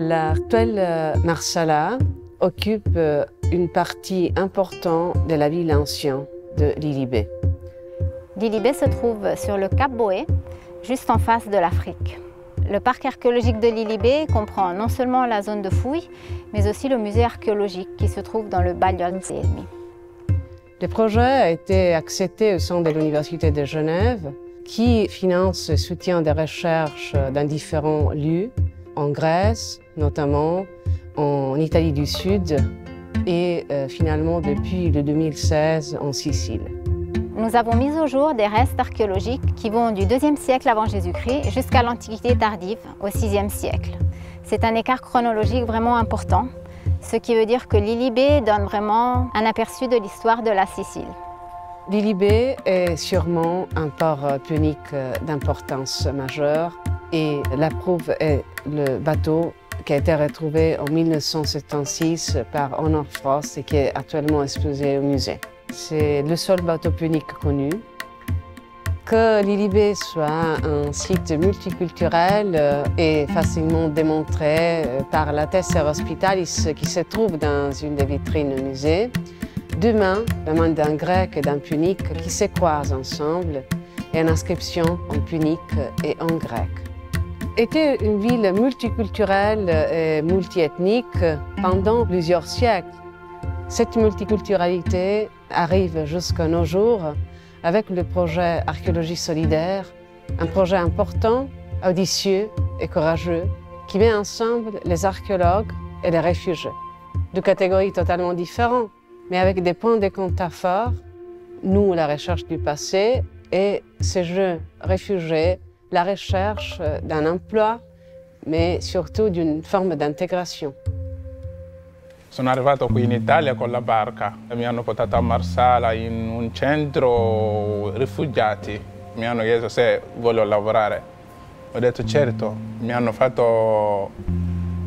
L'actuelle Marsala occupe une partie importante de la ville ancienne de Lilibé. Lilibé se trouve sur le Cap Boé, juste en face de l'Afrique. Le parc archéologique de Lilibé comprend non seulement la zone de fouilles, mais aussi le musée archéologique qui se trouve dans le Baglioni. Le projet a été accepté au sein de l'Université de Genève, qui finance et soutient des recherches dans différents lieux, en Grèce notamment, en Italie du Sud et finalement depuis le 2016 en Sicile. Nous avons mis au jour des restes archéologiques qui vont du IIe siècle avant Jésus-Christ jusqu'à l'Antiquité tardive, au VIe siècle. C'est un écart chronologique vraiment important, ce qui veut dire que Lilibé donne vraiment un aperçu de l'histoire de la Sicile. Lilibé est sûrement un port punique d'importance majeure et la preuve est le bateau qui a été retrouvé en 1976 par Honor Frost et qui est actuellement exposé au musée. C'est le seul bateau punique connu. Que Lilibé soit un site multiculturel est facilement démontré par la Tesser Hospitalis qui se trouve dans une des vitrines du musée. Deux mains, la main d'un grec et d'un punique qui se croisent ensemble et une inscription en punique et en grec. Était une ville multiculturelle et multiethnique pendant plusieurs siècles. Cette multiculturalité arrive jusqu'à nos jours avec le projet Archéologie solidaire, un projet important, audacieux et courageux qui met ensemble les archéologues et les réfugiés. Deux catégories totalement différentes, mais avec des points de contact forts, nous, la recherche du passé et ces jeunes réfugiés, la recherche d'un emploi, mais surtout d'une forme d'intégration. Sono arrivato qui in Italia con la barca e mi hanno portato a Marsala in un centro rifugiati. Mi hanno chiesto se voglio lavorare. Ho detto certo. Mi hanno fatto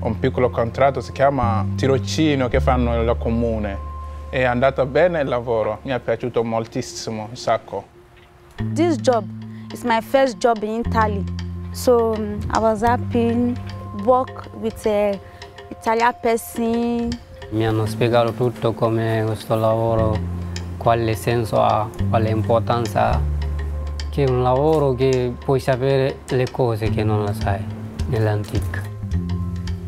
un piccolo contratto, si chiama tirocinio che fanno nel comune. È andato bene il lavoro, mi è piaciuto moltissimo, un sacco. This job is my first job in Italy. So I was happy to work with an Italian person. Mi hanno spiegato tutto come questo lavoro, quale senso ha, quale importanza ha. Che è un lavoro che puoi sapere le cose che non la sai nell'antica.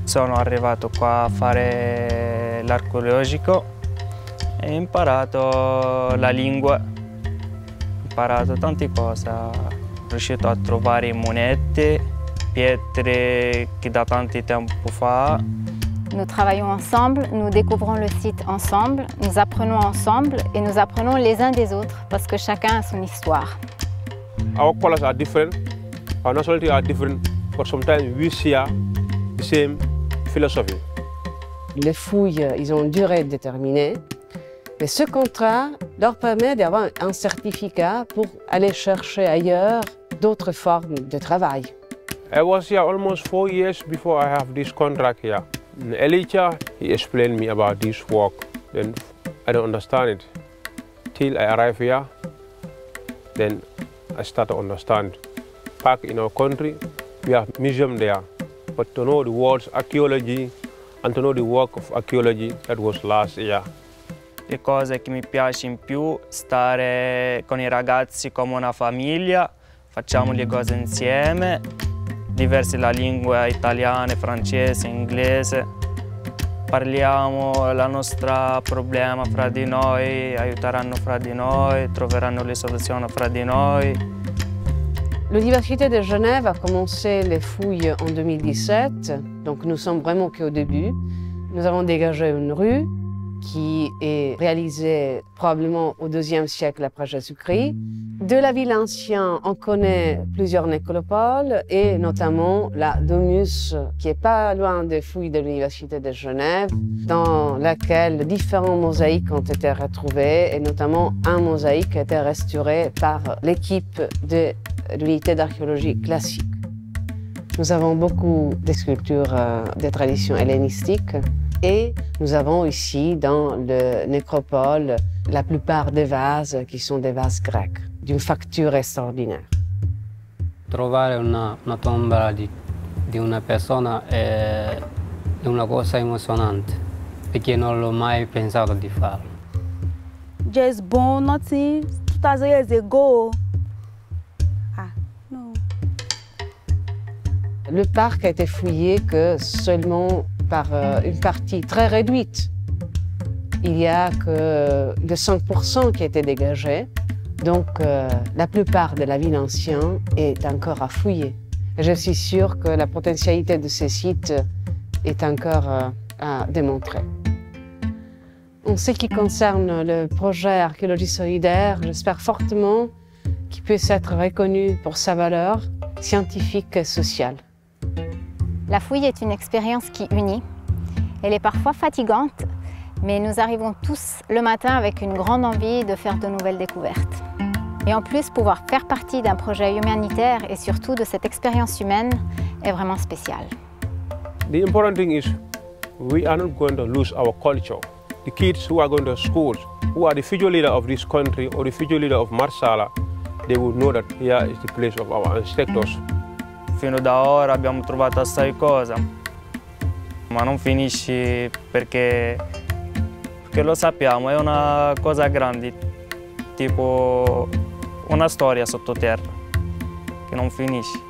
Sono arrivato qua a fare l'archeologico e ho imparato la lingua, ho imparato tante cose. Sono riuscito a trovare monete, pietre che da tanto tempo fa. Nous travaillons ensemble, nous découvrons le site ensemble, nous apprenons ensemble et nous apprenons les uns des autres parce que chacun a son histoire. Our colors are different, our nationalities are different, but sometimes we share the same philosophy. Les fouilles, ils ont une durée déterminée, mais ce contrat leur permet d'avoir un certificat pour aller chercher ailleurs d'autres formes de travail. I was here almost 4 years before I have this contract here. Elijah, he explained me about this work. Then I don't understand it. Till I arrive here, then I start to understand. Back in our country, we have museum there. But to know the world's archaeology and to know the work of archaeology, that was last year. Le cose che mi piace in più, stare con i ragazzi come una famiglia, facciamo le cose insieme. Diverse la lingua italiana, francese, inglese. Parliamo il nostro problema fra di noi, aiuteranno fra di noi, troveranno le soluzioni fra di noi. L'Université de Genève a commencé les fouilles en 2017, donc nous sommes vraiment qu'au début. Nous avons dégagé une rue qui est réalisée probablement au IIe siècle après Jésus-Christ. De la ville ancienne, on connaît plusieurs nécropoles et notamment la Domus, qui est pas loin des fouilles de l'Université de Genève, dans laquelle différents mosaïques ont été retrouvés et notamment un mosaïque a été restauré par l'équipe de l'unité d'archéologie classique. Nous avons beaucoup de sculptures des traditions hellénistiques et nous avons ici dans le nécropole la plupart des vases qui sont des vases grecs, d'une facture extraordinaire. Trovare una tomba di una persona è è una cosa emozionante, perché non l'ho mai pensato di farlo. Just born nothing 2000 years ago. Ah, no. Le parc a été fouillé que seulement par une partie très réduite. Il n'y a que de 5% qui a été dégagé. Donc la plupart de la ville ancienne est encore à fouiller. Et je suis sûre que la potentialité de ces sites est encore à démontrer. En ce qui concerne le projet Archéologie solidaire, j'espère fortement qu'il puisse être reconnu pour sa valeur scientifique et sociale. La fouille est une expérience qui unit. Elle est parfois fatigante, mais nous arrivons tous le matin avec une grande envie de faire de nouvelles découvertes. Et en plus, pouvoir faire partie d'un projet humanitaire et surtout de cette expérience humaine est vraiment spécial. The important thing is we are not going to lose our culture. The kids who are going to schools, who are the future leader of this country or the future leader of Marsala, they will know that here is the place of our ancestors. Fino da ora abbiamo trovato assai cose, ma non finisce perché lo sappiamo, è una cosa grande, tipo una storia sottoterra, che non finisce.